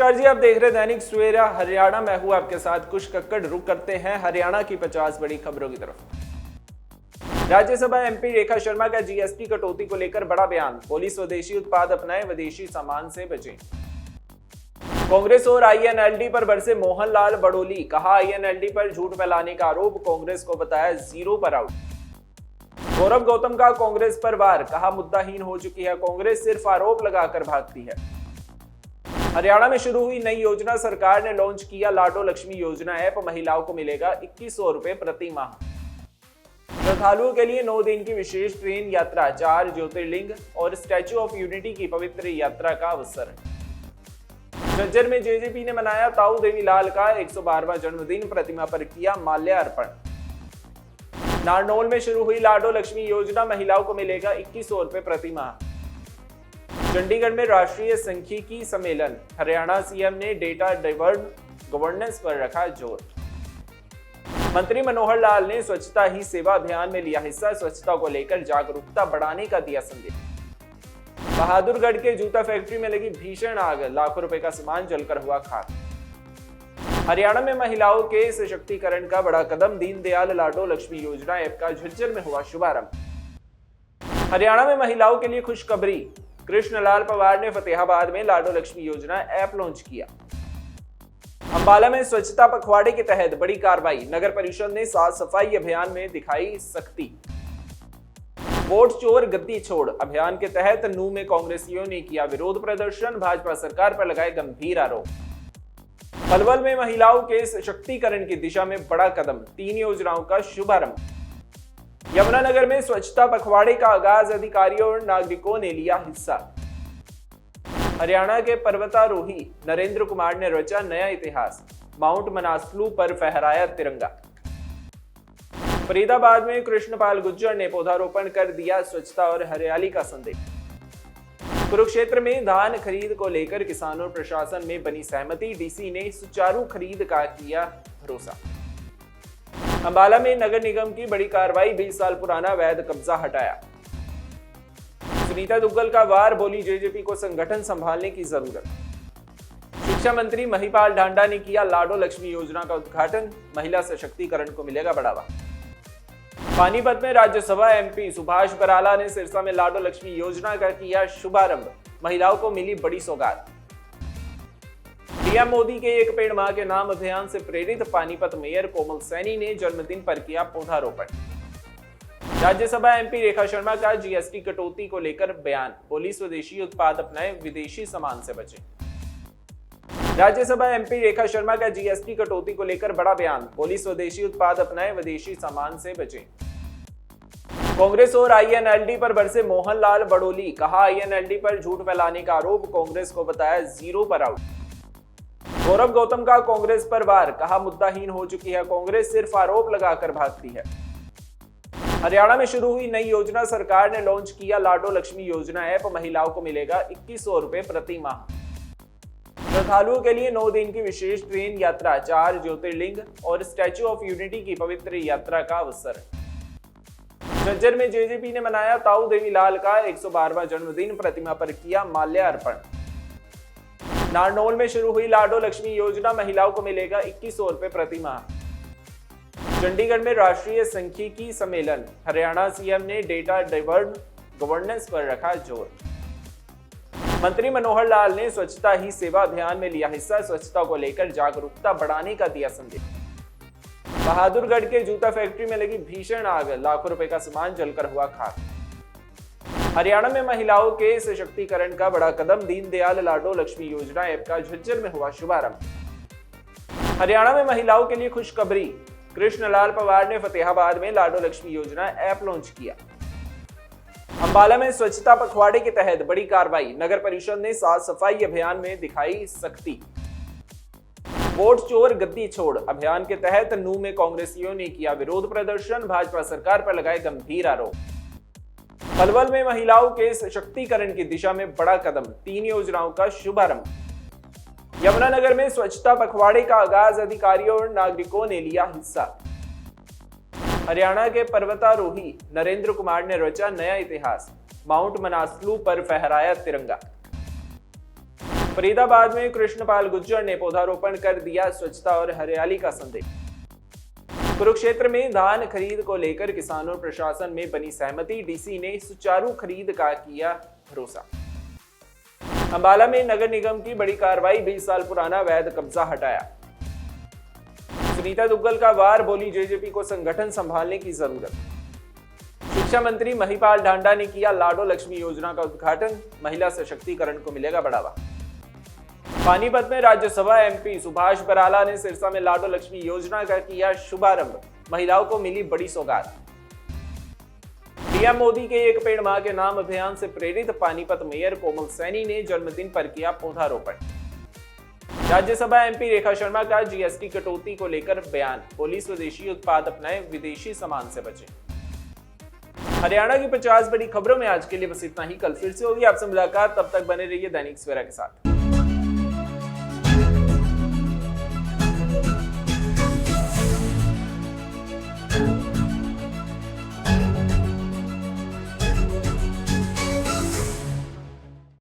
नमस्कार जी, आप देख रहे हैं दैनिक सवेरा हरियाणा। मैं हूं आपके साथ कुछ कक्कड़। रुक करते हैं हरियाणा की 50 बड़ी खबरों की तरफ। राज्यसभा एमपी रेखा शर्मा का जीएसटी कटौती को लेकर बड़ा बयान। बोली स्वदेशी उत्पाद अपनाएं, विदेशी सामान से बचें। कांग्रेस और आईएनएलडी पर बरसे मोहनलाल बड़ोली। कहा, आईएनएलडी पर झूठ फैलाने का आरोप, कांग्रेस को बताया जीरो पर आउट। गौरव गौतम का कांग्रेस पर वार। कहा, मुद्दाहीन हो चुकी है कांग्रेस, सिर्फ आरोप लगाकर भागती है। हरियाणा में शुरू हुई नई योजना। सरकार ने लॉन्च किया लाडो लक्ष्मी योजना ऐप। महिलाओं को मिलेगा 2100 रुपए प्रति माह। श्रद्धालुओं के लिए 9 दिन की विशेष ट्रेन यात्रा, 4 ज्योतिर्लिंग और स्टैच्यू ऑफ यूनिटी की पवित्र यात्रा का अवसर। झज्जर में जेजेपी ने मनाया ताऊ देवीलाल का 112वां जन्मदिन। प्रतिमा पर किया माल्यार्पण। नारनौल में शुरू हुई लाडो लक्ष्मी योजना। महिलाओं को मिलेगा 2100 रुपए प्रति माह। चंडीगढ़ में राष्ट्रीय सांख्यिकी सम्मेलन। हरियाणा सीएम ने डेटा ड्रिवन गवर्नेंस पर रखा जोर। मंत्री मनोहर लाल ने स्वच्छता ही सेवा अभियान में लिया हिस्सा। स्वच्छता को लेकर जागरूकता बढ़ाने का दिया संदेश। बहादुरगढ़ के जूता फैक्ट्री में लगी भीषण आग। लाखों रुपए का सामान जलकर हुआ खाक। हरियाणा में महिलाओं के सशक्तिकरण का बड़ा कदम। दीनदयाल लाडो लक्ष्मी योजना ऐप का झज्जर में हुआ शुभारंभ। हरियाणा में महिलाओं के लिए खुशखबरी। कृष्णलाल पवार ने फतेहाबाद में लाडो लक्ष्मी योजना ऐप लॉन्च किया। अंबाला में स्वच्छता पखवाड़े के तहत बड़ी कार्रवाई। नगर परिषद ने साफ सफाई अभियान में दिखाई सख्ती। वोट चोर गद्दी छोड़ अभियान के तहत नूंह में कांग्रेसियों ने किया विरोध प्रदर्शन। भाजपा सरकार पर लगाए गंभीर आरोप। पलवल में महिलाओं के सशक्तिकरण की दिशा में बड़ा कदम। 3 योजनाओं का शुभारंभ। यमुनानगर में स्वच्छता पखवाड़े का आगाज। अधिकारियों और नागरिकों ने लिया हिस्सा। हरियाणा के पर्वतारोही नरेंद्र कुमार ने रचा नया इतिहास। माउंट मनासलू पर फहराया तिरंगा। फरीदाबाद में कृष्णपाल गुर्जर ने पौधारोपण कर दिया स्वच्छता और हरियाली का संदेश। कुरुक्षेत्र में धान खरीद को लेकर किसानों और प्रशासन में बनी सहमति। डीसी ने सुचारू खरीद का किया भरोसा। अंबाला में नगर निगम की बड़ी कार्रवाई। 20 साल पुराना अवैध कब्जा हटाया। सुनीता दुग्गल का वार। बोली, जेजेपी को संगठन संभालने की जरूरत। शिक्षा मंत्री महिपाल ढांडा ने किया लाडो लक्ष्मी योजना का उद्घाटन। महिला सशक्तिकरण को मिलेगा बढ़ावा। पानीपत में राज्यसभा एमपी सुभाष बराला ने सिरसा में लाडो लक्ष्मी योजना का किया शुभारंभ। महिलाओं को मिली बड़ी सौगात। पीएम मोदी के एक पेड़ मां के नाम अभियान से प्रेरित पानीपत मेयर कोमल सैनी ने जन्मदिन पर किया पौधारोपण। राज्यसभा एमपी रेखा शर्मा का जीएसटी कटौती को लेकर बयान। बोली, स्वदेशी उत्पाद अपनाएं, विदेशी सामान से बचें। राज्यसभा एमपी रेखा शर्मा का जीएसटी कटौती को लेकर बड़ा बयान। बोली, स्वदेशी उत्पाद अपनाएं, विदेशी सामान से बचें। कांग्रेस और आईएनएलडी पर बरसे मोहनलाल बड़ोली। कहा, आईएनएलडी पर झूठ फैलाने का आरोप, कांग्रेस को बताया जीरो पर आउट। गौरव गौतम का कांग्रेस पर वार। कहा, मुद्दाहीन हो चुकी है कांग्रेस, सिर्फ आरोप लगाकर भागती है। हरियाणा में शुरू हुई नई योजना। सरकार ने लॉन्च किया लाडो लक्ष्मी योजना ऐप। महिलाओं को मिलेगा 2100 रुपए प्रति माह। श्रद्धालुओं के लिए 9 दिन की विशेष ट्रेन यात्रा, 4 ज्योतिर्लिंग और स्टैच्यू ऑफ यूनिटी की पवित्र यात्रा का अवसर। झज्जर में जेजेपी ने मनाया ताऊ देवीलाल का 112वां जन्मदिन। प्रतिमा पर किया माल्यार्पण। नारनौल में शुरू हुई लाडो लक्ष्मी योजना। महिलाओं को मिलेगा 2100 रुपए प्रति माह। चंडीगढ़ में राष्ट्रीय सांख्यिकी सम्मेलन। हरियाणा सीएम ने डेटा ड्रिवन गवर्नेंस पर रखा जोर। मंत्री मनोहर लाल ने स्वच्छता ही सेवा अभियान में लिया हिस्सा। स्वच्छता को लेकर जागरूकता बढ़ाने का दिया संदेश। बहादुरगढ़ के जूता फैक्ट्री में लगी भीषण आग। लाखों रुपए का सामान जलकर हुआ खाक। हरियाणा में महिलाओं के सशक्तिकरण का बड़ा कदम। दीनदयाल लाडो लक्ष्मी योजना ऐप का झज्जर में हुआ शुभारंभ। हरियाणा में महिलाओं के लिए खुशखबरी। कृष्णलाल पवार ने फतेहाबाद में लाडो लक्ष्मी योजना ऐप लॉन्च किया। अंबाला में स्वच्छता पखवाड़े के तहत बड़ी कार्रवाई। नगर परिषद ने साफ सफाई अभियान में दिखाई सख्ती। वोट चोर गद्दी छोड़ अभियान के तहत नूंह में कांग्रेसियों ने किया विरोध प्रदर्शन। भाजपा सरकार पर लगाए गंभीर आरोप। पलवल में महिलाओं के सशक्तिकरण की दिशा में बड़ा कदम। 3 योजनाओं का शुभारंभ। यमुनानगर में स्वच्छता पखवाड़े का आगाज। अधिकारियों और नागरिकों ने लिया हिस्सा। हरियाणा के पर्वतारोही नरेंद्र कुमार ने रचा नया इतिहास। माउंट मनासलू पर फहराया तिरंगा। फरीदाबाद में कृष्णपाल गुर्जर ने पौधारोपण कर दिया स्वच्छता और हरियाली का संदेश। कुरुक्षेत्र में धान खरीद को लेकर किसानों और प्रशासन में बनी सहमति, डीसी ने सुचारू खरीद का किया भरोसा। अंबाला में नगर निगम की बड़ी कार्रवाई, 20 साल पुराना अवैध कब्जा हटाया। सुनीता दुग्गल का वार, बोली जेजेपी को संगठन संभालने की जरूरत। शिक्षा मंत्री महिपाल ढांडा ने किया लाडो लक्ष्मी योजना का उद्घाटन, महिला सशक्तिकरण को मिलेगा बढ़ावा। पानीपत में राज्यसभा एमपी सुभाष बराला ने सिरसा में लाडो लक्ष्मी योजना का किया शुभारंभ, महिलाओं को मिली बड़ी सौगात। पीएम मोदी के एक पेड़ मां के नाम अभियान से प्रेरित पानीपत मेयर कोमल सैनी ने जन्मदिन पर किया पौधारोपण। राज्यसभा एमपी रेखा शर्मा का जीएसटी कटौती को लेकर बयान, बोली स्वदेशी उत्पाद अपनाएं, विदेशी सामान से बचें। हरियाणा की 50 बड़ी खबरों में आज के लिए बस इतना ही। कल फिर से होगी आपसे मुलाकात, तब तक बने रहिए दैनिक सवेरा के साथ।